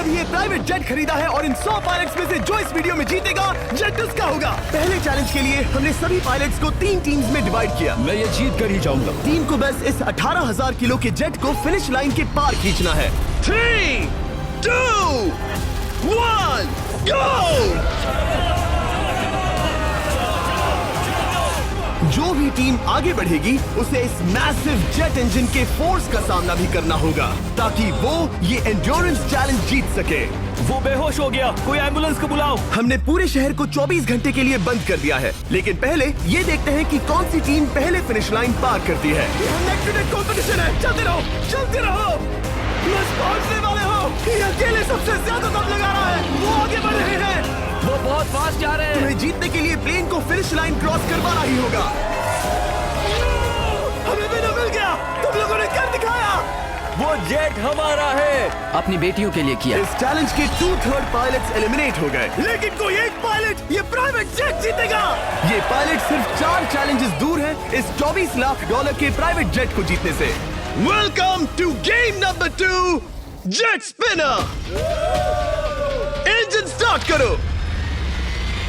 अभी ये private jet खरीदा है और इन 100 पायलट्स में से जो इस वीडियो में जीतेगा जेट उसका होगा। पहले चैलेंज के लिए हमने सभी पायलट्स को 3 टीम्स में डिवाइड किया। मैं ये जीत कर ही जाऊंगा। टीम को बस इस 18,000 किलो के जेट को फिनिश लाइन के पार खींचना है। 3, 2, 1, गो! जो भी टीम आगे बढ़ेगी उसे इस मैसिव जेट इंजन के फोर्स का सामना भी करना होगा ताकि वो ये एंड्योरेंस चैलेंज जीत सके। वो बेहोश हो गया, कोई एम्बुलेंस को बुलाओ। हमने पूरे शहर को 24 घंटे के लिए बंद कर दिया है, लेकिन पहले ये देखते हैं कि कौन सी टीम पहले फिनिश लाइन पार करती है। नेक टू नेक कॉम्पिटिशन है, चलते रहो, चलते रहो। बस पहुंचने वाले हो। ये अकेले सबसे ज्यादा दम लगा रहा है, वो आगे बढ़ रहे हैं। वो बहुत फास्ट जा रहे हैं। तुम्हें जीतने के लिए प्लेन को फिनिश लाइन क्रॉस करवाना ही होगा। हमें भी मिल गया, तुम लोगों ने कर दिखाया। वो जेट हमारा है। अपनी बेटियों के लिए किया। इस चैलेंज के 2/3 पायलट्स एलिमिनेट हो गए, लेकिन कोई एक पायलट ये प्राइवेट जेट जीतेगा। ये पायलट सिर्फ 4 चैलेंजेस दूर है इस $24 लाख के प्राइवेट जेट को जीतने से। Welcome to game number 2, jet spinner. Engine start करो।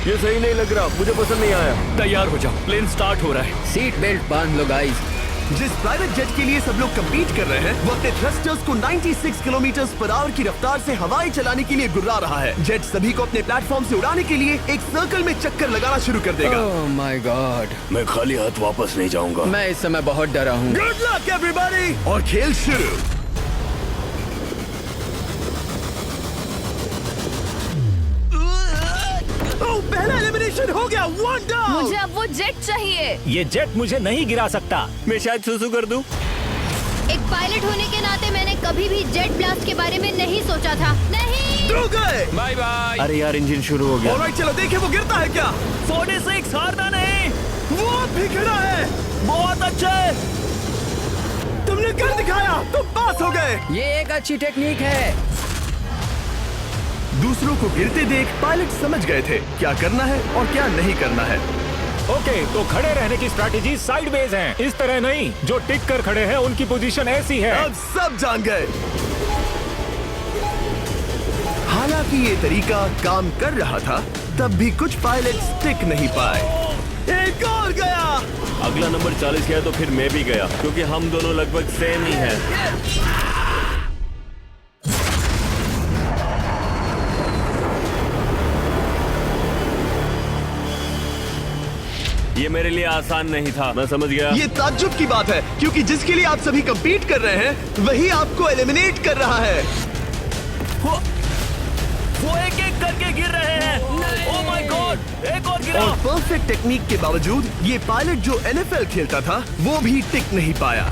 ये सही नहीं लग रहा, मुझे पसंद नहीं आया। तैयार हो जाओ, प्लेन स्टार्ट हो रहा है। सीट बेल्ट बांध लो गाइस। जिस प्राइवेट जेट के लिए सब लोग कम्पीट कर रहे हैं वो अपने थ्रस्टर्स को 96 किलोमीटर पर आवर की रफ्तार से हवाएं चलाने के लिए गुर्रा रहा है। जेट सभी को अपने प्लेटफॉर्म से उड़ाने के लिए एक सर्कल में चक्कर लगाना शुरू कर देगा। ओह माय गॉड, मैं खाली हाथ वापस नहीं जाऊंगा। मैं इस समय बहुत डरा हूँ। गुड लक एवरीबॉडी, और खेल शुरू। पहला एलिमिनेशन हो गया, 1 डाउन। मुझे अब वो जेट चाहिए। ये जेट मुझे नहीं गिरा सकता। मैं शायद सुसु कर दूं। एक पायलट होने के नाते मैंने कभी भी जेट ब्लास्ट के बारे में नहीं सोचा था। नहीं। 2 गए। Bye bye. अरे यार, इंजन शुरू हो गया। ऑलराइट, चलो देखें वो गिरता है क्या। 46 हारना नहीं। वो भी खड़ा है। बहुत अच्छे। तुमने कर दिखाया, तुम पास हो गए। ये एक अच्छी टेक्निक है। दूसरों को गिरते देख पायलट समझ गए थे क्या करना है और क्या नहीं करना है। ओके, तो खड़े रहने की स्ट्रैटेजी साइडवेज है, इस तरह नहीं। जो टिक कर खड़े हैं उनकी पोजीशन ऐसी है। अब सब जान गए। हालांकि ये तरीका काम कर रहा था, तब भी कुछ पायलट टिक नहीं पाए। एक और गया। अगला नंबर 40 गया तो फिर मैं भी गया, क्योंकि हम दोनों लगभग सेम ही हैं। ये मेरे लिए आसान नहीं था, मैं समझ गया। ये ताज्जुब की बात है, क्योंकि जिसके लिए आप सभी कंपीट कर रहे हैं वही आपको एलिमिनेट कर रहा है। वो एक एक करके गिर रहे हैं। ओह माय गॉड, एक और गिरा। और परफेक्ट टेक्निक के बावजूद ये पायलट जो NFL खेलता था वो भी टिक नहीं पाया।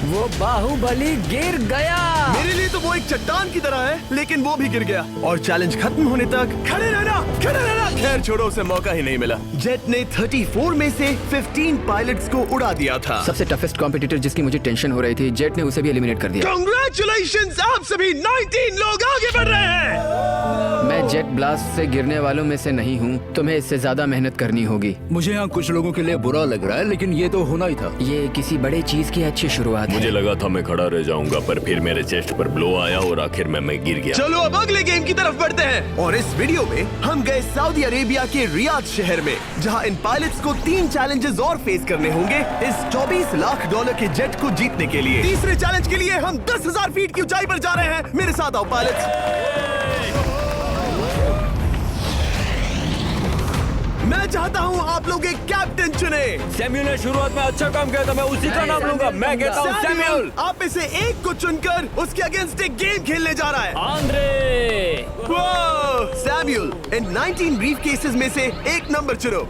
वो बाहुबली गिर गया। मेरे लिए तो वो एक चट्टान की तरह है, लेकिन वो भी गिर गया। और चैलेंज खत्म होने तक खड़े रहना। खैर छोड़ो, उसे मौका ही नहीं मिला। जेट ने 34 में से 15 पायलट्स को उड़ा दिया था। सबसे टफेस्ट कॉम्पिटिटर जिसकी मुझे टेंशन हो रही थी, जेट ने उसे भी एलिमिनेट कर दिया। कांग्रेचुलेशंस, आप सभी 19 लोग आगे बढ़ रहे हैं। मैं जेट ब्लास्ट से गिरने वालों में से नहीं हूँ, तुम्हें इससे ज्यादा मेहनत करनी होगी। मुझे यहाँ कुछ लोगों के लिए बुरा लग रहा है, लेकिन ये तो होना ही था। ये किसी बड़े चीज की अच्छी शुरुआत है। मुझे लगा था मैं खड़ा रह जाऊंगा, पर फिर मेरे चेस्ट पर ब्लो आया और आखिर में मैं गिर गया। चलो अब अगले गेम की तरफ बढ़ते हैं। और इस वीडियो में हम गए सऊदी अरेबिया के रियाद शहर में, जहां इन पायलट्स को 3 चैलेंजेस और फेस करने होंगे इस $24 लाख के जेट को जीतने के लिए। तीसरे चैलेंज के लिए हम 10,000 फीट की ऊंचाई पर जा रहे हैं। मेरे साथ आओ पायलट्स। मैं चाहता हूँ आप लोग एक कैप्टन चुने। सैम्यूल ने शुरुआत में अच्छा काम किया था, मैं उसी का नाम लूंगा। मैं कहता हूँ सैम्यूल। आप में से एक को चुनकर उसके अगेंस्ट एक गेम खेलने जा रहा है। आंद्रे। सैम्यूल, इन 19 ब्रीफ केसेस में से एक नंबर चुनो।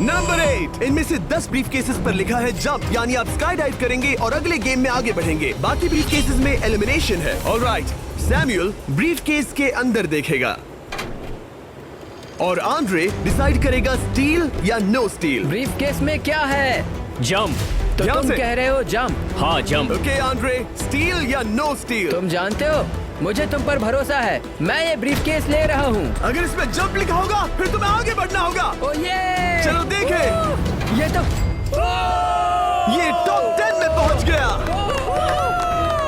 नंबर 8। इनमें से 10 ब्रीफ केसेस पर लिखा है जंप, यानी आप स्काई डाइव करेंगे और अगले गेम में आगे बढ़ेंगे। बाकी ब्रीफ केसेस में एलिमिनेशन है। ऑलराइट, सैम्यूल ब्रीफ केस के अंदर देखेगा और आंद्रे डिसाइड करेगा स्टील या नो स्टील। ब्रीफ केस में क्या है? जंप। तो यहाँ तुम से? कह रहे हो जंप? हाँ, जंप। ओके आंद्रे, स्टील या नो स्टील? तुम जानते हो, मुझे तुम पर भरोसा है। मैं ये ब्रीफ केस ले रहा हूँ। अगर इसमें जंप लिखा होगा फिर तुम्हें आगे बढ़ना होगा। ओ ये चलो देखें। ये तो ये टॉप 10 में पहुंच गया।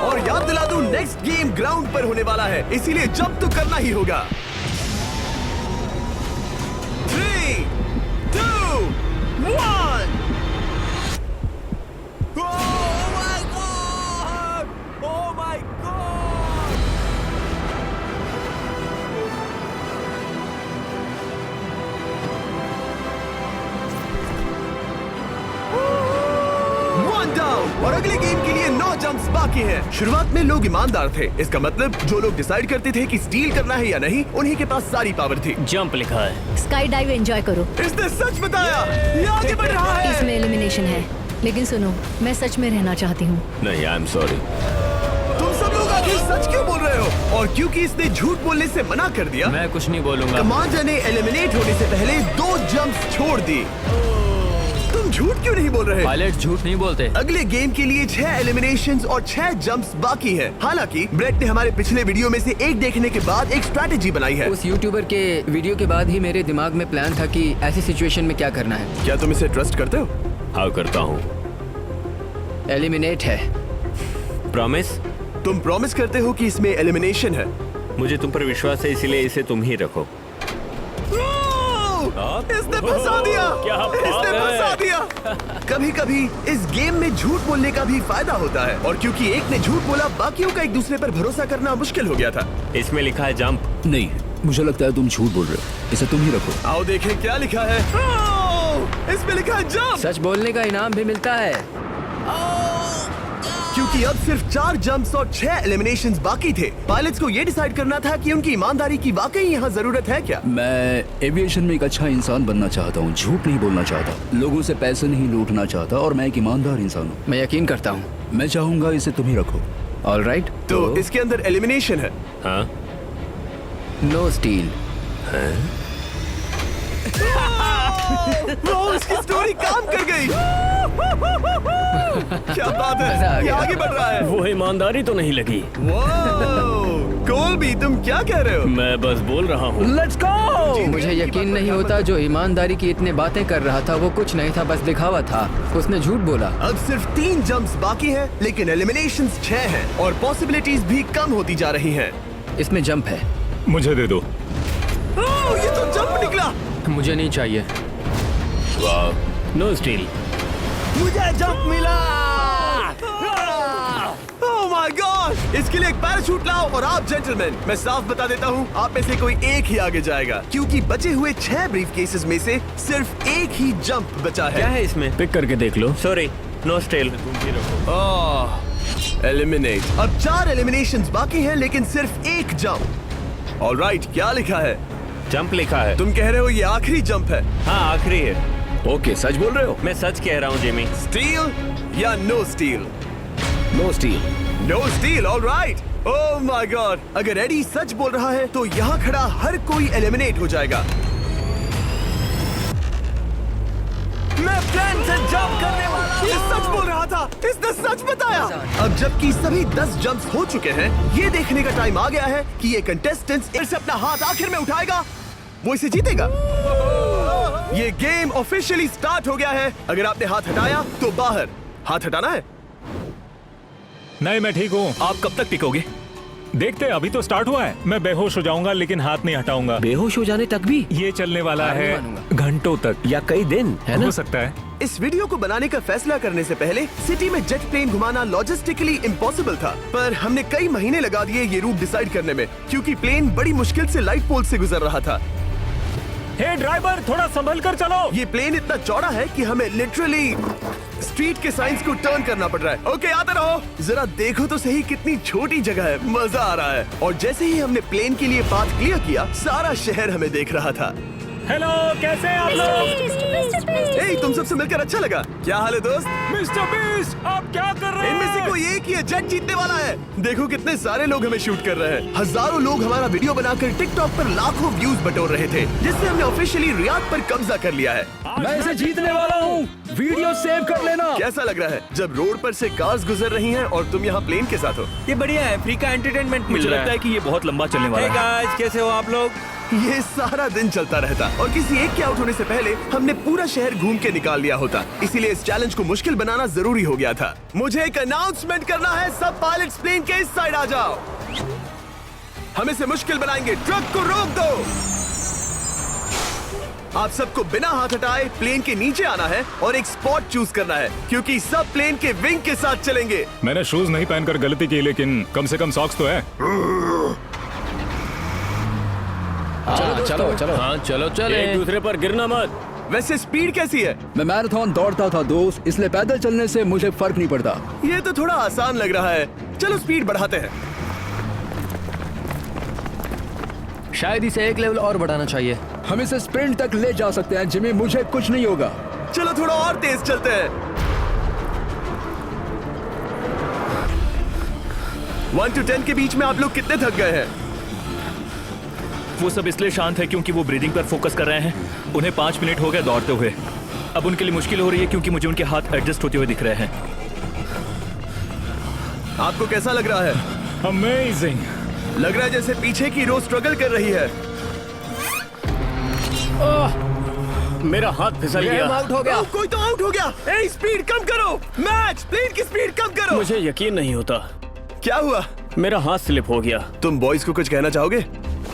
और याद याद दिला दूं, नेक्स्ट गेम ग्राउंड पर होने वाला है, इसीलिए जंप तो करना ही होगा। 3, 2, 1। और अगले गेम के लिए 9 जंप्स बाकी हैं। शुरुआत में लोग ईमानदार थे, इसका मतलब जो लोग डिसाइड करते थे कि स्टील करना है या नहीं, उन्हीं के पास सारी पावर थी। जंप लिखा है। स्काई डाइव एंजॉय करो। इसने सच बताया, ये आगे बढ़ रहा है। इसमें एलिमिनेशन है, लेकिन सुनो, मैं सच में रहना चाहती हूँ। नहीं, आई एम सॉरी। तुम सब लोग आखिर सच क्यों बोल रहे हो? और क्योंकि इसने झूठ बोलने से मना कर दिया, मैं कुछ नहीं बोलूंगा। कमांडर ने एलिमिनेट होने से पहले 2 जंप्स छोड़ दी। तुम झूठ क्यों नहीं बोल रहे? पायलट झूठ नहीं बोलते। अगले गेम के लिए 6 एलिमिनेशंस और 6 जंप्स बाकी हैं। हालांकि ब्रेट ने हमारे पिछले वीडियो में से एक देखने के बाद एक स्ट्रैटेजी बनाई है। उस यूट्यूबर के वीडियो के बाद ही मेरे दिमाग में प्लान था कि ऐसी सिचुएशन में क्या करना है। क्या तुम इसे ट्रस्ट करते हो? हाँ, करता हूँ। एलिमिनेट है। प्रॉमिस? तुम प्रॉमिस करते हो कि इसमें एलिमिनेशन है? मुझे तुम पर विश्वास है, इसलिए इसे तुम ही रखो। इसने फंसा दिया। क्या बात इसने है? फंसा दिया। कभी-कभी इस गेम में झूठ बोलने का भी फायदा होता है, और क्योंकि एक ने झूठ बोला, बाकियों का एक दूसरे पर भरोसा करना मुश्किल हो गया था। इसमें लिखा है जंप। नहीं, मुझे लगता है तुम झूठ बोल रहे हो। इसे तुम ही रखो। आओ देखें क्या लिखा है। इसमें लिखा है जंप। सच बोलने का इनाम भी मिलता है। क्योंकि अब सिर्फ 4 जंप्स और 6 एलिमिनेशंस बाकी थे, पायलट्स को ये डिसाइड करना था कि उनकी ईमानदारी की वाकई यहाँ जरूरत है क्या। मैं एविएशन में एक अच्छा इंसान बनना चाहता हूँ, झूठ नहीं बोलना चाहता, लोगों से पैसे नहीं लूटना चाहता, और मैं एक ईमानदार इंसान हूँ। मैं यकीन करता हूँ। मैं चाहूंगा इसे तुम ही रखो। All right. तो इसके अंदर एलिमिनेशन है। हाँ। No steel. उसकी स्टोरी काम कर गई। क्या बात मजा आ है, ये गया। आगे बढ़ रहा है। वो ईमानदारी तो नहीं लगी। कोलबी, तुम क्या कह रहे हो? मैं बस बोल रहा हूँ। Let's go. मुझे यकीन नहीं होता, जो ईमानदारी की इतने बातें कर रहा था वो कुछ नहीं था, बस दिखावा था। उसने झूठ बोला। अब सिर्फ 3 जंप्स बाकी हैं, लेकिन एलिमिनेशंस 6 हैं, और पॉसिबिलिटीज भी कम होती जा रही हैं। इसमें जंप है। मुझे दे दो। ये तो जंप निकला। मुझे नहीं चाहिए। No steel. मुझे जंप मिला। ओह माय गॉड! इसके लिए एक पैराशूट लाओ। और आप जेंटलमैन, मैं साफ बता देता हूँ, आप में से कोई एक ही आगे जाएगा, क्योंकि बचे हुए 6 ब्रीफ केसेस में से सिर्फ एक ही जंप बचा है। क्या है इसमें? पिक करके देख लो। Sorry, no steal. एलिमिनेट। अब 4 एलिमिनेशंस बाकी हैं, लेकिन सिर्फ एक जंप। ऑलराइट, क्या लिखा है? जंप लिखा है। तुम कह रहे हो ये आखिरी जंप है? हाँ, आखिरी है। ओके, सच बोल रहे हो? मैं सच कह रहा हूँ जिमी। स्टील या no steal? No steal. No steal, alright. Oh my God! अगर एडी सच बोल रहा है तो यहाँ खड़ा हर कोई एलिमिनेट हो जाएगा। मैं प्लान से जंप करने वाला हूँ। ये सच बोल रहा था, इसने सच बताया। अब जबकि सभी 10 जंप्स हो चुके हैं, ये देखने का टाइम आ गया है कि ये कंटेस्टेंट्स फिर से अपना हाथ आखिर में उठाएगा, वो इसे जीतेगा। ये गेम ऑफिशियली स्टार्ट हो गया है। अगर आपने हाथ हटाया तो बाहर। हाथ हटाना है। नहीं, मैं ठीक हूँ। आप कब तक टिकोगे? देखते हैं, अभी तो स्टार्ट हुआ है। मैं बेहोश हो जाऊंगा, लेकिन हाथ नहीं हटाऊंगा। बेहोश हो जाने तक भी? ये चलने वाला हार नहीं है मानूंगा। घंटों तक या कई दिन, है ना? हो सकता है। इस वीडियो को बनाने का फैसला करने से पहले सिटी में जेट प्लेन घुमाना लॉजिस्टिकली इम्पॉसिबल था, पर हमने कई महीने लगा दिए ये रूट डिसाइड करने में, क्योंकि प्लेन बड़ी मुश्किल से लाइट पोल से गुजर रहा था। हे ड्राइवर, थोड़ा संभल कर चलो। ये प्लेन इतना चौड़ा है कि हमें लिटरली स्ट्रीट के साइंस को टर्न करना पड़ रहा है। ओके, आते रहो। जरा देखो तो सही कितनी छोटी जगह है, मजा आ रहा है। और जैसे ही हमने प्लेन के लिए पाथ क्लियर किया, सारा शहर हमें देख रहा था। हेलो, कैसे हैं आप लोग? ए, तुम सबसे मिलकर अच्छा लगा। क्या हाल है दोस्त? मिस्टर बीस्ट, आप क्या कर रहे हैं? इनमें से कोई एक ही है जेट जीतने वाला है। देखो कितने सारे लोग हमें शूट कर रहे हैं। हजारों लोग हमारा वीडियो बनाकर टिकटॉक पर लाखों व्यूज बटोर रहे थे, जिससे हमने ऑफिशियली रियाद पर कब्जा कर लिया है। मैं इसे जीतने वाला हूँ। वीडियो सेव कर लेना। कैसा लग रहा है जब रोड पर से कार्स गुजर रही हैं और तुम यहाँ प्लेन के साथ हो? ये बढ़िया है, फ्री का एंटरटेनमेंट मिल रहा है। मुझे लगता है कि ये बहुत लंबा चलने वाला Hey है। guys, कैसे हो आप लोग? ये सारा दिन चलता रहता और किसी एक के आउट होने से पहले हमने पूरा शहर घूम के निकाल लिया होता। इसीलिए इस चैलेंज को मुश्किल बनाना जरूरी हो गया था। मुझे एक अनाउंसमेंट करना है, सब पायलट्स प्लेन के इस साइड आ जाओ। हम इसे मुश्किल बनाएंगे, ट्रक को रोक दो। आप सबको बिना हाथ हटाए प्लेन के नीचे आना है और एक स्पॉट चूज करना है, क्योंकि सब प्लेन के विंग के साथ चलेंगे। मैंने शूज नहीं पहनकर गलती की, लेकिन कम से कम सॉक्स तो है। चलो हाँ चलो चलो, एक दूसरे पर गिरना मत। वैसे स्पीड कैसी है? मैं मैराथन दौड़ता था दोस्त, इसलिए पैदल चलने से मुझे फर्क नहीं पड़ता। ये तो थोड़ा आसान लग रहा है। चलो स्पीड बढ़ाते हैं। शायद इसे एक लेवल और बढ़ाना चाहिए। हम इसे स्प्रिंट तक ले जा सकते हैं जिमी, मुझे कुछ नहीं होगा। चलो थोड़ा और तेज चलते हैं। 1 to 10 के बीच में आप लोग कितने थक गए हैं? वो सब इसलिए शांत है क्योंकि वो ब्रीदिंग पर फोकस कर रहे हैं। उन्हें 5 मिनट हो गए दौड़ते हुए। अब उनके लिए मुश्किल हो रही है क्योंकि मुझे उनके हाथ एडजस्ट होते हुए दिख रहे हैं। आपको कैसा लग रहा है? अमेजिंग। लग रहा है जैसे पीछे की रो स्ट्रगल कर रही है। मेरा हाथ फिसल गया। आउट हो गया। कोई तो आउट हो गया। ए, स्पीड कम करो। मैच प्लेन की स्पीड कम करो। मुझे यकीन नहीं होता, क्या हुआ? मेरा हाथ स्लिप हो गया। तुम बॉयज को कुछ कहना चाहोगे?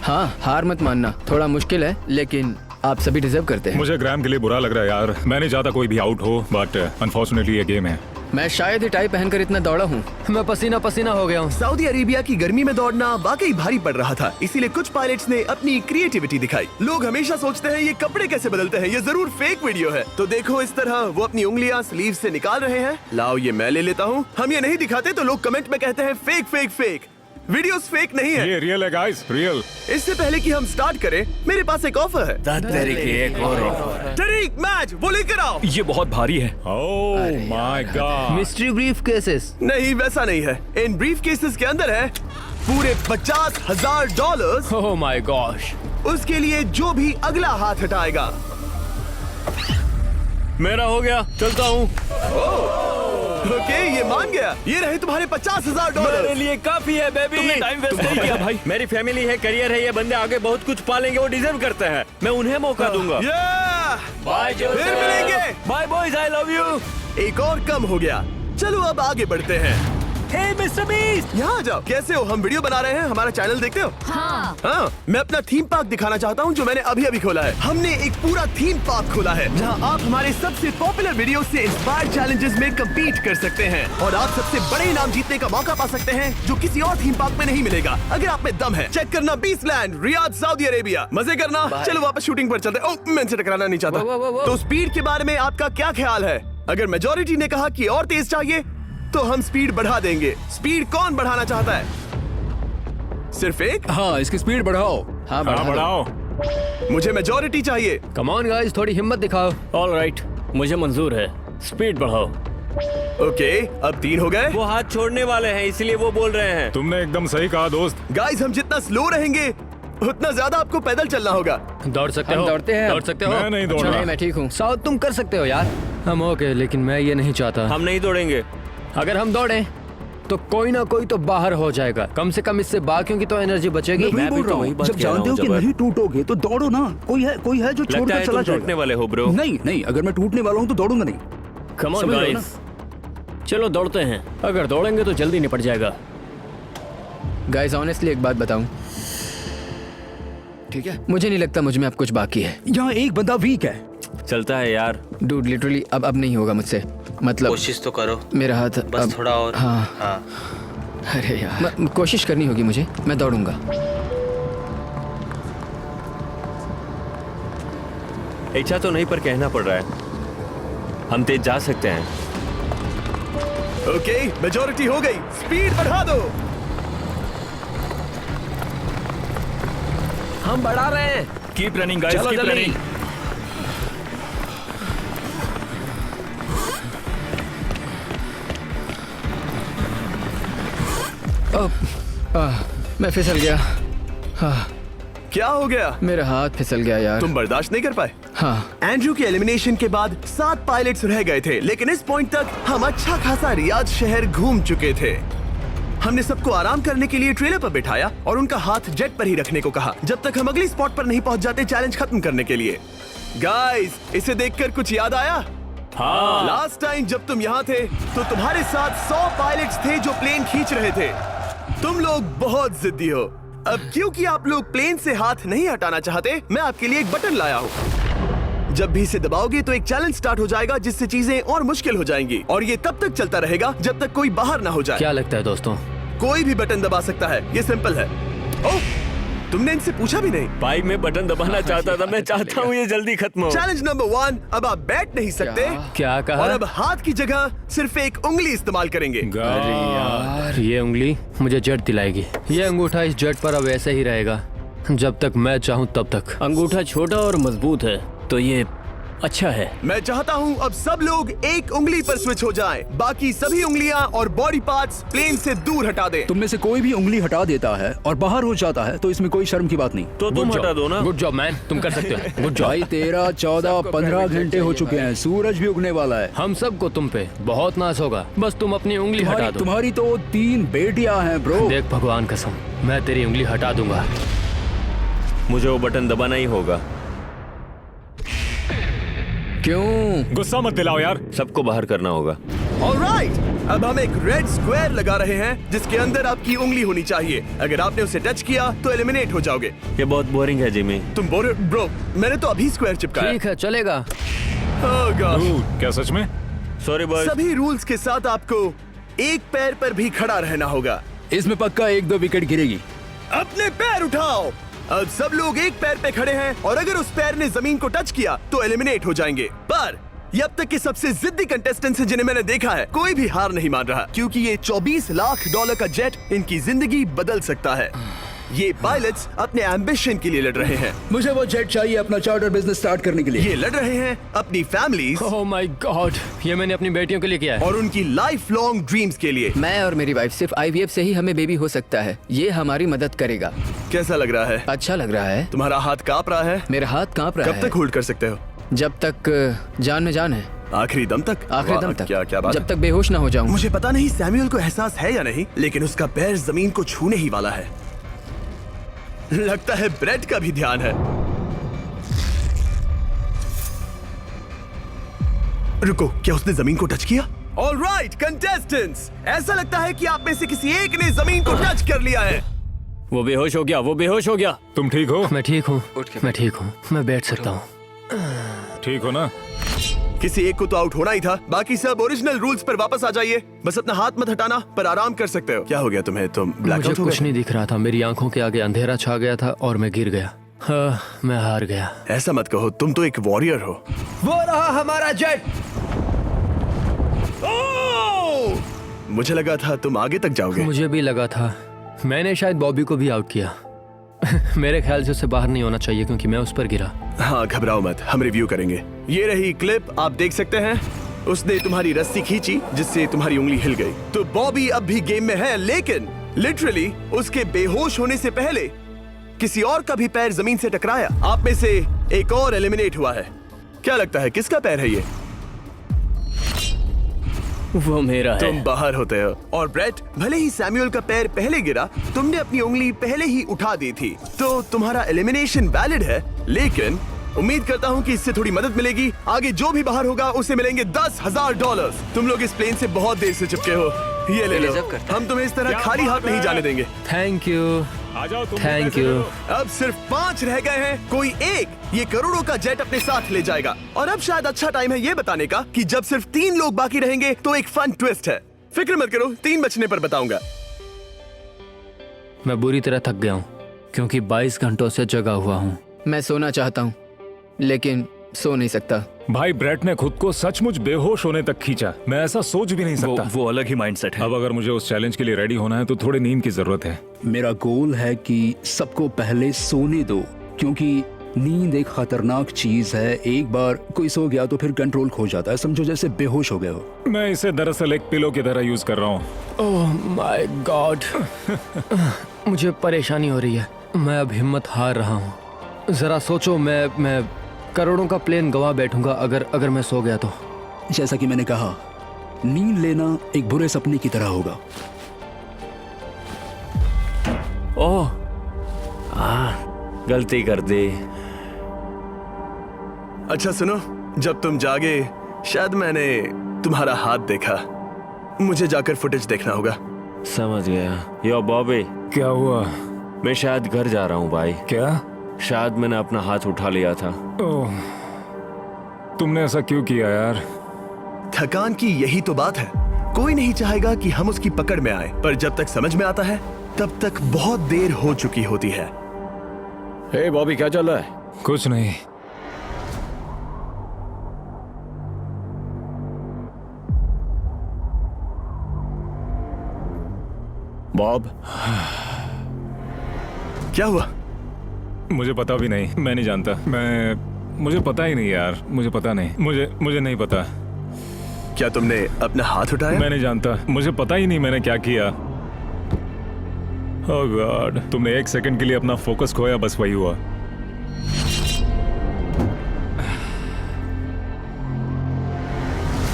हाँ, हार मत मानना। थोड़ा मुश्किल है, लेकिन आप सभी डिजर्व करते हैं। मुझे ग्राम के लिए बुरा लग रहा है यार। मैं नहीं चाहता कोई भी आउट हो, बट अनफॉर्चुनेटली ये गेम है। मैं शायद ही टाई पहनकर इतना दौड़ा हूँ। मैं पसीना पसीना हो गया हूँ। सऊदी अरेबिया की गर्मी में दौड़ना वाकई भारी पड़ रहा था, इसीलिए कुछ पायलट्स ने अपनी क्रिएटिविटी दिखाई। लोग हमेशा सोचते हैं ये कपड़े कैसे बदलते हैं, ये जरूर फेक वीडियो है। तो देखो इस तरह वो अपनी उंगलियां स्लीव से निकाल रहे हैं। लाओ ये मैं ले लेता हूँ। हम ये नहीं दिखाते तो लोग कमेंट में कहते हैं fake fake fake. Videos fake नहीं है। ये रियल है गाइस, रियल। इससे पहले कि हम स्टार्ट करें, मेरे पास एक ऑफर है। एक और ऑफर। तरीक मैच वो लेकर आओ। ये बहुत भारी है। ओह my God. Mystery brief cases. नहीं वैसा नहीं है। इन ब्रीफ केसेस के अंदर है पूरे $50,000। Oh my gosh. उसके लिए जो भी अगला हाथ हटाएगा। मेरा हो गया, चलता हूँ। ओके, ये मान गया। ये रहे तुम्हारे $50,000। मेरे लिए काफी है बेबी। तुमने टाइम वेस्ट नहीं किया भाई। मेरी फैमिली है, करियर है, ये बंदे आगे बहुत कुछ पालेंगे, वो डिजर्व करते हैं। मैं उन्हें मौका दूंगा। बाय, फिर मिलेंगे। Bye boys, I love you. एक और कम हो गया। चलो अब आगे बढ़ते हैं। हे मिस्टर बीस्ट, यहाँ आ जाओ। कैसे हो? हम वीडियो बना रहे हैं, हमारा चैनल देखते हो? हाँ, मैं अपना थीम पार्क दिखाना चाहता हूँ जो मैंने अभी अभी खोला है। हमने एक पूरा थीम पार्क खोला है जहाँ आप हमारे सबसे पॉपुलर वीडियो से इंस्पायर्ड चैलेंजेस में कम्पीट कर सकते हैं और आप सबसे बड़े इनाम जीतने का मौका पा सकते हैं जो किसी और थीम पार्क में नहीं मिलेगा। अगर आप में दम है, चेक करना बीचलैंड, रियाद, सऊदी अरेबिया। मजे करना। चलो वापस शूटिंग पर चलते। ओह, मैं इनसे टकराना नहीं चाहता। तो स्पीड के बारे में आपका क्या ख्याल है? अगर मेजोरिटी ने कहा कि और तेज चाहिए तो हम स्पीड बढ़ा देंगे। स्पीड कौन बढ़ाना चाहता है? सिर्फ एक? हाँ, इसकी स्पीड बढ़ाओ। हाँ, बढ़ाओ। मुझे मेजोरिटी चाहिए। कम ऑन गाइस, थोड़ी हिम्मत दिखाओ। ऑल राइट, मुझे मंजूर है। स्पीड बढ़ाओ। ओके, अब 3 हो गए। वो हाथ छोड़ने वाले हैं, इसलिए वो बोल रहे हैं। तुमने एकदम सही कहा दोस्त। गाइस, हम जितना स्लो रहेंगे उतना ज्यादा आपको पैदल चलना होगा। दौड़ सकते हो? दौड़ते हैं। दौड़ सकते हो? मैं नहीं दौड़ रहा। मैं ठीक हूँ। साउथ तुम कर सकते हो यार। हम ओके, लेकिन मैं ये नहीं चाहता। हम नहीं दौड़ेंगे। अगर हम दौड़े तो कोई ना कोई तो बाहर हो जाएगा। कम से कम इससे बाकियों की तो एनर्जी बचेगी। मैं भी बोल तो रहा वही हूँ, बात जब कह रहा जानते हो हूँ, कि जबर। नहीं टूटोगे तो दौड़ो ना। कोई है जो लगता छोड़कर है चला तुम टूटने जाएगा। वाले हो ब्रो। नहीं, अगर मैं टूटने वाला हूँ तो दौड़ूंगा नहीं। कम ऑन समझ रहे हो गाइस, चलो दौड़ते हैं। अगर दौड़ेंगे तो जल्दी निपट जाएगा। गाइस, ऑनेस्टली एक बात बताऊं, ठीक है? मुझे नहीं लगता मुझ में अब कुछ बाकी है। यहाँ एक बंदा वीक है। चलता है यार। डूड, लिटरली अब नहीं होगा मुझसे। मतलब कोशिश तो करो, मेरा हाथ बस अब, थोड़ा और। हाँ। अरे यार, कोशिश करनी होगी मुझे। मैं दौड़ूंगा। इच्छा तो नहीं पर कहना पड़ रहा है। हम तेज जा सकते हैं। ओके, मेजोरिटी हो गई। स्पीड बढ़ा दो। हम बढ़ा रहे हैं। Keep running guys, keep running. मैं फिसल गया। क्या हो गया? मेरा हाथ फिसल गया यार। तुम बर्दाश्त नहीं कर पाए? हाँ। एंड्रू के एलिमिनेशन के बाद 7 पायलट्स रह गए थे, लेकिन इस पॉइंट तक हम अच्छा खासा रियाद शहर घूम चुके थे। हमने सबको आराम करने के लिए ट्रेलर पर बिठाया और उनका हाथ जेट पर ही रखने को कहा जब तक हम अगली स्पॉट पर नहीं पहुंच जाते चैलेंज खत्म करने के लिए। गाइस, इसे देखकर कुछ याद आया? हाँ। लास्ट टाइम जब तुम यहाँ थे तो तुम्हारे साथ 100 पायलट्स थे जो प्लेन खींच रहे थे। तुम लोग बहुत जिद्दी हो। अब क्योंकि आप लोग प्लेन से हाथ नहीं हटाना चाहते, मैं आपके लिए एक बटन लाया हूँ। जब भी इसे दबाओगे तो एक चैलेंज स्टार्ट हो जाएगा जिससे चीजें और मुश्किल हो जाएंगी और ये तब तक चलता रहेगा जब तक कोई बाहर ना हो जाए। क्या लगता है दोस्तों? कोई भी बटन दबा सकता है, ये सिंपल है। ओह, तुमने इनसे पूछा भी नहीं। भाई मैं बटन दबाना चाहता था, मैं चाहता हूँ ये जल्दी खत्म हो। चैलेंज नंबर 1, अब आप बैठ नहीं सकते। क्या कहा? और अब हाथ की जगह सिर्फ एक उंगली इस्तेमाल करेंगे। अरे यार, ये उंगली मुझे जट दिलाएगी। ये अंगूठा इस जट पर अब ऐसे ही रहेगा जब तक मैं चाहूँ तब तक। अंगूठा छोटा और मजबूत है तो ये अच्छा है। मैं चाहता हूँ अब सब लोग एक उंगली पर स्विच हो जाएं। बाकी सभी उंगलियां और बॉडी पार्ट्स प्लेन से दूर हटा दें। तुम में से कोई भी उंगली हटा देता है और बाहर हो जाता है तो इसमें कोई शर्म की बात नहीं। तो तुम हटा दो ना। गुड जॉब मैन, तुम कर सकते हो। Good job. भाई 13, 14, 15 घंटे हो चुके हैं, सूरज भी उगने वाला है। हम सबको तुम पे बहुत नाज होगा, बस तुम अपनी उंगली हटा दो। तुम्हारी तो 3 बेटियां हैं ब्रो। देख भगवान कसम, मैं तेरी उंगली हटा दूंगा। मुझे वो बटन दबाना ही होगा। क्यों? गुस्सा मत दिलाओ यार। सबको बाहर करना होगा। ऑलराइट, अब हम एक रेड स्क्वायर लगा रहे हैं जिसके अंदर आपकी उंगली होनी चाहिए। अगर आपने उसे टच किया तो एलिमिनेट हो जाओगे। ये बहुत बोरिंग है जिमी। तुम ब्रो, मैंने तो अभी स्क्वायर चिपकाया। ठीक है, चलेगा। Oh gosh। क्या सच में? Sorry boy. सभी रूल्स के साथ आपको एक पैर पर भी खड़ा रहना होगा। इसमें पक्का 1-2 विकेट गिरेगी। अपने पैर उठाओ। अब सब लोग एक पैर पे खड़े हैं और अगर उस पैर ने जमीन को टच किया तो एलिमिनेट हो जाएंगे। पर ये अब तक के सबसे जिद्दी कंटेस्टेंट्स हैं जिन्हें मैंने देखा है। कोई भी हार नहीं मान रहा क्योंकि ये $24 लाख का जेट इनकी जिंदगी बदल सकता है। ये पायलट्स अपने एम्बिशन के लिए लड़ रहे हैं। मुझे वो जेट चाहिए अपना चार्टर बिजनेस स्टार्ट करने के लिए। ये लड़ रहे हैं अपनी फैमिलीज ओह माय गॉड, ये मैंने अपनी बेटियों के लिए किया है। और उनकी लाइफ लॉन्ग ड्रीम्स के लिए। मैं और मेरी वाइफ सिर्फ IVF से ही हमें बेबी हो सकता है। ये हमारी मदद करेगा। कैसा लग रहा है? अच्छा लग रहा है। तुम्हारा हाथ कांप रहा है? मेरा हाथ कांप रहा है। कब तक होल्ड कर सकते हो? जब तक जान में जान है। आखिरी दम तक? आखिरी वाह, दम तक। क्या बात जब है। तक बेहोश ना हो जाऊं। मुझे पता नहीं सैमुअल को एहसास है या नहीं, लेकिन उसका पैर जमीन को छूने ही वाला है। लगता है ब्रेड का भी ध्यान है। रुको, क्या उसने जमीन को टच किया? ऑलराइट कंटेस्टेंट्स, ऐसा लगता है कि आप में से किसी एक ने जमीन को टच कर लिया है। वो बेहोश हो गया, वो बेहोश हो गया। तुम ठीक हो? मैं ठीक हूँ, मैं ठीक हूँ, मैं बैठ सकता हूँ। ठीक हो ना? किसी एक को तो आउट होना ही था। बाकी सब ओरिजिनल रूल्स पर वापस आ जाइए। बस अपना हाथ मत हटाना, पर आराम कर सकते हो। क्या हो गया तुम्हें? तुम मुझे ब्लैकआउट हो कुछ गए? नहीं दिख रहा था। मेरी आंखों के आगे अंधेरा छा गया था और मैं गिर गया। हाँ, मैं हार गया। ऐसा मत कहो, तुम तो एक वॉरियर हो। वो रहा हमारा जेट। मुझे लगा था तुम आगे तक जाओगे। मुझे भी लगा था। मैंने शायद बॉबी को भी आउट किया। मेरे ख्याल से उसे बाहर नहीं होना चाहिए क्योंकि मैं उस पर गिरा। हाँ, घबराओ मत, हम रिव्यू करेंगे। ये रही क्लिप, आप देख सकते हैं। उसने तुम्हारी रस्सी खींची जिससे तुम्हारी उंगली हिल गई। तो बॉबी अब भी गेम में है, लेकिन लिटरली उसके बेहोश होने से पहले किसी और का भी पैर जमीन से टकराया। आप में से एक और एलिमिनेट हुआ है। क्या लगता है किसका पैर है ये? वो मेरा है। तुम बाहर होते हो। और ब्रेट, भले ही सैमुअल का पैर पहले गिरा, तुमने अपनी उंगली पहले ही उठा दी थी, तो तुम्हारा एलिमिनेशन वैलिड है। लेकिन उम्मीद करता हूँ कि इससे थोड़ी मदद मिलेगी। आगे जो भी बाहर होगा उसे मिलेंगे $10,000। तुम लोग इस प्लेन से बहुत देर से चिपके हो, ये ले लो। हम तुम्हें इस तरह खाली हाथ नहीं जाने देंगे। Thank you. आ जाओ तुम। Thank you. अब सिर्फ 5 रह गए हैं। कोई एक ये करोड़ों का जेट अपने साथ ले जाएगा। और अब शायद अच्छा टाइम है ये बताने का कि जब सिर्फ 3 लोग बाकी रहेंगे तो एक फन ट्विस्ट है। फिक्र मत करो, 3 बचने पर बताऊंगा। मैं बुरी तरह थक गया हूँ क्योंकि 22 घंटों से जगा हुआ हूँ। मैं सोना चाहता हूँ लेकिन सो नहीं सकता। भाई ब्रेट ने खुद को सचमुच बेहोश होने तक खींचा। मैं ऐसा सोच भी नहीं सकता। वो अलग ही माइंडसेट है। अब अगर मुझे उस चैलेंज के लिए रेडी होना है तो थोड़ी नींद की जरूरत है। मेरा गोल है कि सबको पहले सोने दो, क्योंकि नींद एक खतरनाक चीज है। एक बार कोई सो गया तो फिर कंट्रोल खो जाता है। समझो जैसे बेहोश हो गए हो। मैं इसे दरअसल एक पिलो की तरह यूज कर रहा हूँ। ओह माय गॉड, मुझे परेशानी हो रही है। मैं अब हिम्मत हार रहा हूँ। जरा सोचो, मैं करोड़ों का प्लेन गवा बैठूंगा अगर मैं सो गया तो। जैसा कि मैंने कहा, नींद लेना एक बुरे सपने की तरह होगा। ओह गलती कर दी। अच्छा सुनो, जब तुम जागे शायद मैंने तुम्हारा हाथ देखा। मुझे जाकर फुटेज देखना होगा। समझ गया। यो बॉबी, क्या हुआ? मैं शायद घर जा रहा हूँ भाई। क्या? शायद मैंने अपना हाथ उठा लिया था। ओह, तुमने ऐसा क्यों किया यार? थकान की यही तो बात है। कोई नहीं चाहेगा कि हम उसकी पकड़ में आए, पर जब तक समझ में आता है तब तक बहुत देर हो चुकी होती है। हे बॉबी, क्या चल रहा है? कुछ नहीं। बॉब, क्या हुआ? मुझे पता भी नहीं, मैं नहीं जानता। मुझे पता ही नहीं यार, मुझे पता नहीं, मुझे नहीं पता। क्या तुमने अपना हाथ उठाया? मैं नहीं जानता, मुझे पता ही नहीं मैंने क्या किया। ओह गॉड, तुमने 1 सेकंड के लिए अपना फोकस खोया, बस वही हुआ।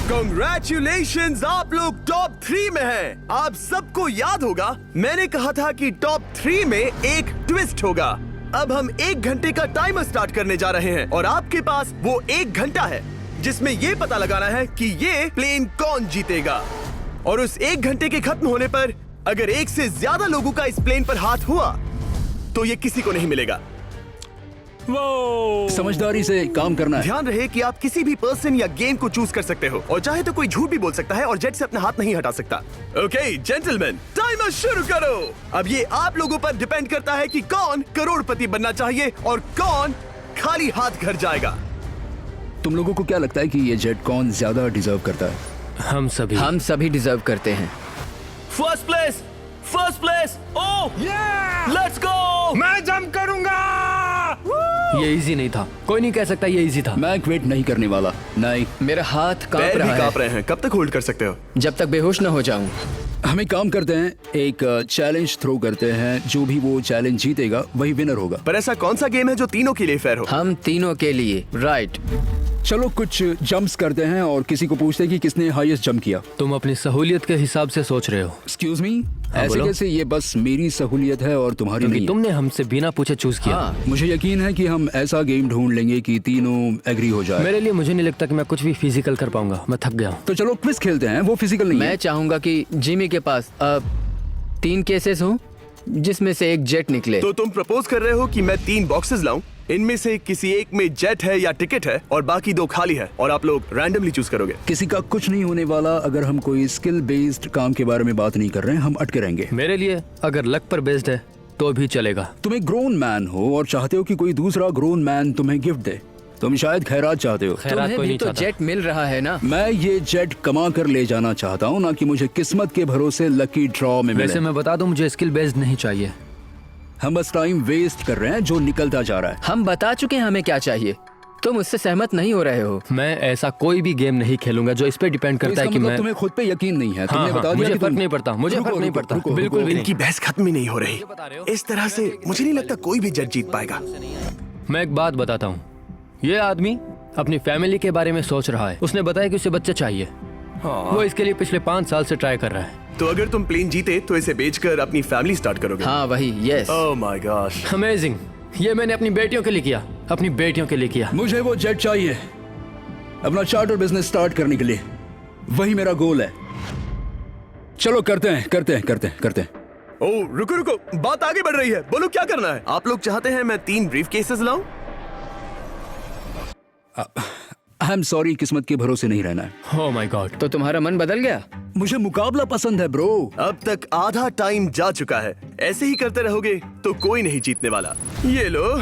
Congratulations, आप लोग टॉप 3 में हैं। आप सबको याद होगा मैंने कहा था कि टॉप 3 में एक ट्विस्ट होगा। अब हम 1 घंटे का टाइमर स्टार्ट करने जा रहे हैं और आपके पास वो 1 घंटा है जिसमें ये पता लगाना है कि ये प्लेन कौन जीतेगा। और उस 1 घंटे के खत्म होने पर अगर 1 से ज्यादा लोगों का इस प्लेन पर हाथ हुआ तो ये किसी को नहीं मिलेगा। समझदारी से काम करना है। ध्यान रहे कि आप किसी भी पर्सन या गेम को चूज कर सकते हो और चाहे तो कोई झूठ भी बोल सकता है और जेट से अपना हाथ नहीं हटा सकता। ओके जेंटलमैन, टाइमर शुरू करो। अब ये आप लोगों पर डिपेंड करता है कि कौन करोड़पति बनना चाहिए और कौन खाली हाथ घर जाएगा। तुम लोगों को क्या लगता है कि ये जेट कौन ज्यादा डिजर्व करता है? हम सभी डिजर्व करते हैं। First place. Oh let's go. मैं जंप करूंगा। ये इजी नहीं था, कोई नहीं कह सकता ये इजी था। मैं क्विट नहीं करने वाला। नहीं, मेरा हाथ कांप पैर रहा भी है। कांप रहे हैं। कब तक होल्ड कर सकते हो? जब तक बेहोश न हो जाऊं। हम एक काम करते हैं, एक चैलेंज थ्रो करते हैं। जो भी वो चैलेंज जीतेगा वही विनर होगा। पर ऐसा कौन सा गेम है जो तीनों के लिए फेयर हो? हम तीनों के लिए, राइट। चलो कुछ जंप्स करते हैं और किसी को पूछते हैं कि किसने हाईएस्ट जंप किया। तुम अपनी सहूलियत के हिसाब से सोच रहे हो। एक्सक्यूज मी, ऐसे बोलो। कैसे? ये बस मेरी सहूलियत है और तुम्हारी क्योंकि नहीं। तुमने हमसे बिना पूछे चूज किया। हाँ, मुझे यकीन है कि हम ऐसा गेम ढूंढ लेंगे कि तीनों एग्री हो जाए। मेरे लिए मुझे नहीं लगता कि मैं कुछ भी फिजिकल कर पाऊंगा, मैं थक गया हूँ। तो चलो क्विज खेलते हैं। वो फिजिकल नहीं मैं है। चाहूंगा कि जिमी के पास 3 केसेस हों जिसमें से एक जेट निकले। तो तुम प्रपोज कर रहे हो कि मैं 3 बॉक्सेस लाऊं, इनमें से किसी एक में जेट है या टिकट है और बाकी 2 खाली है और आप लोग रैंडमली चूज करोगे। किसी का कुछ नहीं होने वाला। अगर हम कोई स्किल बेस्ड काम के बारे में बात नहीं कर रहे हैं, हम अटके रहेंगे। मेरे लिए अगर लक पर बेस्ड है तो भी चलेगा। तुम एक ग्रोन मैन हो और चाहते हो कि कोई दूसरा ग्रोन मैन तुम्हें गिफ्ट दे। तुम शायद खैरात चाहते हो। खैरात तुम्हें कोई भी नहीं तो चाहता। जेट मिल रहा है ना। मैं ये जेट कमा कर ले जाना चाहता हूँ, ना कि मुझे किस्मत के भरोसे लकी ड्रॉ में वैसे मिले। मैं बता दूं, मुझे स्किल बेस्ड नहीं चाहिए। हम बस टाइम वेस्ट कर रहे हैं जो निकलता जा रहा है। हम बता चुके हैं हमें क्या चाहिए। तुम उससे सहमत नहीं हो रहे हो। मैं ऐसा कोई भी गेम नहीं खेलूंगा जो इस पे डिपेंड तो करता है इसका कि मतलब मैं तुम्हें खुद पे यकीन नहीं है। हाँ, तुमने हाँ, बता दिया मुझे कि फर्क तुम- नहीं पड़ता, मुझे रुको, फर्क नहीं रुको, पड़ता, रुको, बिल्कुल भी इनकी बहस खत्म ही नहीं हो रही। बता रहे हो? इस तरह से मुझे नहीं लगता कोई भी जज जीत पाएगा। मैं एक बात बताता हूँ। ये आदमी अपनी फैमिली के बारे में सोच रहा है। उसने बताया कि उसे बच्चे चाहिए। वो इसके लिए पिछले 5 साल से ट्राई कर रहा है। तो अगर तुम प्लेन जीते तो इसे बेचकर अपनी फैमिली स्टार्ट करोगे? हाँ वही, yes. Oh my gosh. Amazing. ये मैंने अपनी बेटियों के लिए किया, अपनी बेटियों के लिए किया। मुझे वो जेट चाहिए अपना चार्टर बिजनेस स्टार्ट करने के लिए। वही मेरा गोल है। चलो करते हैं। ओह रुको, बात आगे बढ़ रही है। बोलो क्या करना है? आप लोग चाहते हैं मैं 3 ब्रीफ केसेस लाऊं? आई एम सॉरी, किस्मत के भरोसे नहीं रहना है। ओह माय गॉड। तो तुम्हारा मन बदल गया? मुझे मुकाबला पसंद है ब्रो। अब तक आधा टाइम जा चुका है। ऐसे ही करते रहोगे तो कोई नहीं जीतने वाला। ये लो,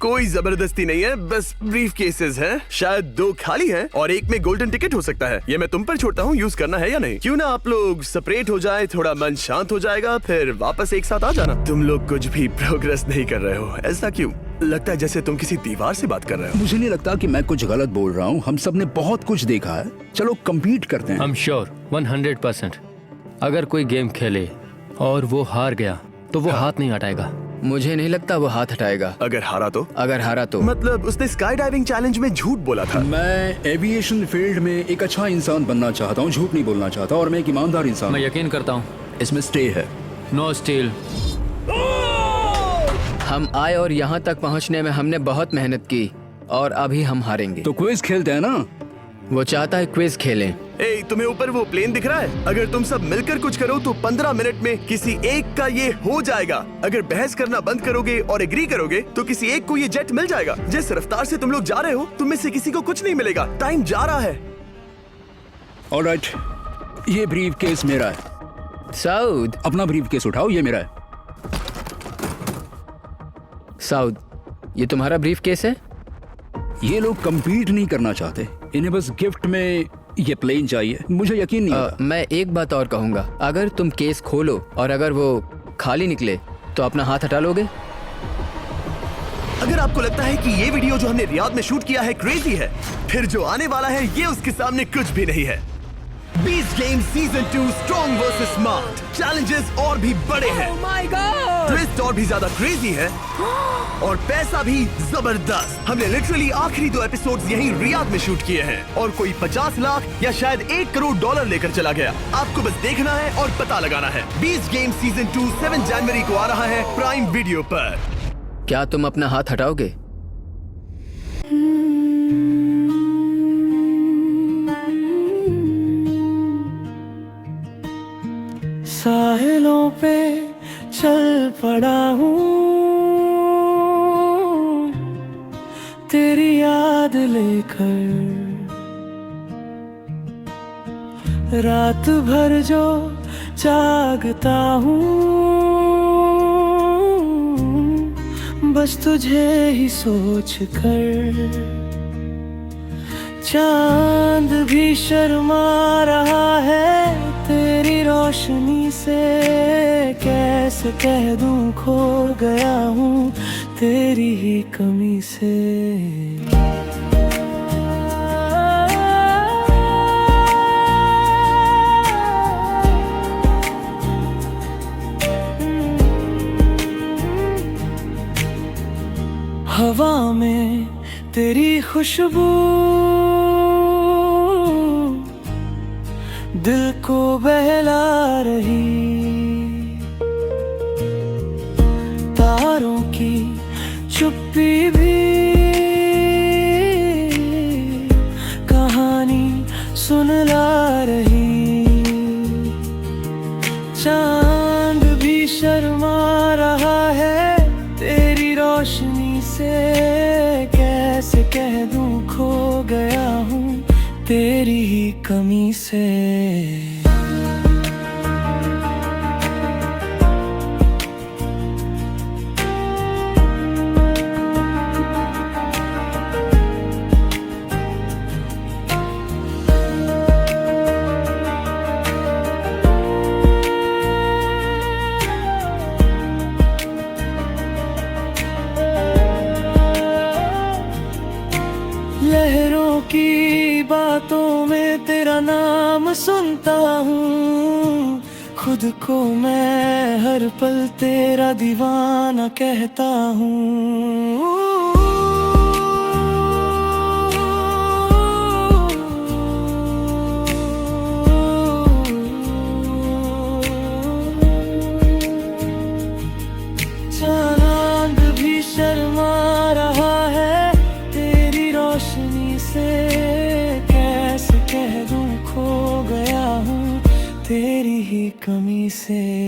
कोई जबरदस्ती नहीं है, बस ब्रीफ केसेस हैं। शायद 2 खाली हैं और एक में गोल्डन टिकट हो सकता है। ये मैं तुम पर छोड़ता हूँ, यूज करना है या नहीं। क्यों ना आप लोग सेपरेट हो जाए, थोड़ा मन शांत हो जाएगा, फिर वापस एक साथ आ जाना। तुम लोग कुछ भी प्रोग्रेस नहीं कर रहे हो। ऐसा क्यों? लगता है जैसे तुम किसी दीवार से बात कर रहे हो। मुझे नहीं लगता कि मैं कुछ गलत बोल रहा हूँ। हम सब ने बहुत कुछ देखा है। चलो कम्पीट करते हैं। I'm sure 100% अगर कोई गेम खेले और वो हार गया तो वो हाथ नहीं हटाएगा। मुझे नहीं लगता वो हाथ हटाएगा। अगर हारा तो? अगर हारा तो मतलब उसने स्काई डाइविंग चैलेंज में झूठ बोला था। मैं एविएशन फील्ड में एक अच्छा इंसान बनना चाहता हूँ, झूठ नहीं बोलना चाहता और मैं एक ईमानदार इंसान मैं हूँ। यकीन करता हूँ। इसमें स्टे है। No steal. हम आए और यहाँ तक पहुँचने में हमने बहुत मेहनत की और अभी हम हारेंगे। तो क्विज खेलते हैं ना? वो चाहता है क्विज खेलें। ए, तुम्हें ऊपर वो प्लेन दिख रहा है? अगर तुम सब मिलकर कुछ करो तो 15 मिनट में किसी एक का ये हो जाएगा। अगर बहस करना बंद करोगे और एग्री करोगे तो किसी एक को ये जेट मिल जाएगा। जिस रफ्तार से तुम लोग जा रहे हो, तुम में से किसी को कुछ नहीं मिलेगा। टाइम जा रहा है। ऑलराइट, ये ब्रीफ केस मेरा है। साउद, अपना ब्रीफ केस उठाओ, ये मेरा है। साउद, ये तुम्हारा ब्रीफ केस है? ये लोग compete नहीं करना चाहते, इन्हें बस गिफ्ट में ये प्लेन चाहिए। मुझे यकीन नहीं होता। मैं एक बात और कहूँगा, अगर तुम केस खोलो और अगर वो खाली निकले तो अपना हाथ हटा लोगे? अगर आपको लगता है कि ये वीडियो जो हमने रियाद में शूट किया है क्रेजी है, फिर जो आने वाला है ये उसके सामने कुछ भी नहीं है। Beast game season 2 strong versus smart challenges और भी बड़े हैं। ट्विस्ट और भी ज्यादा क्रेजी है और पैसा भी जबरदस्त। हमने लिटरली आखिरी 2 एपिसोड्स यहीं रियाद में शूट किए हैं और कोई 50 लाख या शायद $1 करोड़ लेकर चला गया। आपको बस देखना है और पता लगाना है। बीस्ट गेम सीजन 2 7 जनवरी को आ रहा है प्राइम वीडियो पर। क्या तुम अपना हाथ हटाओगे? साहिलों पे चल पड़ा हूँ, तेरी याद लेकर। रात भर जो जागता हूँ, बस तुझे ही सोच कर। चांद भी शर्मा रहा है तेरी रोशनी से, कैसे कह दूं खो गया हूँ तेरी ही कमी से। हवा में तेरी खुशबू दिल को बहला रही, तारों की चुप्पी भी कहानी सुनला रही। चांद भी शर्मा रहा है तेरी रोशनी से, कैसे कह दूं खो गया हूँ तेरी ही कमी से। लहरों की बातों में तेरा नाम सुनता हूँ, खुद को मैं हर पल तेरा दीवाना कहता हूँ। चांद भी शर्मा रहा है तेरी रोशनी से, कैसे कह दूं खो गया हूँ तेरी ही कमी से।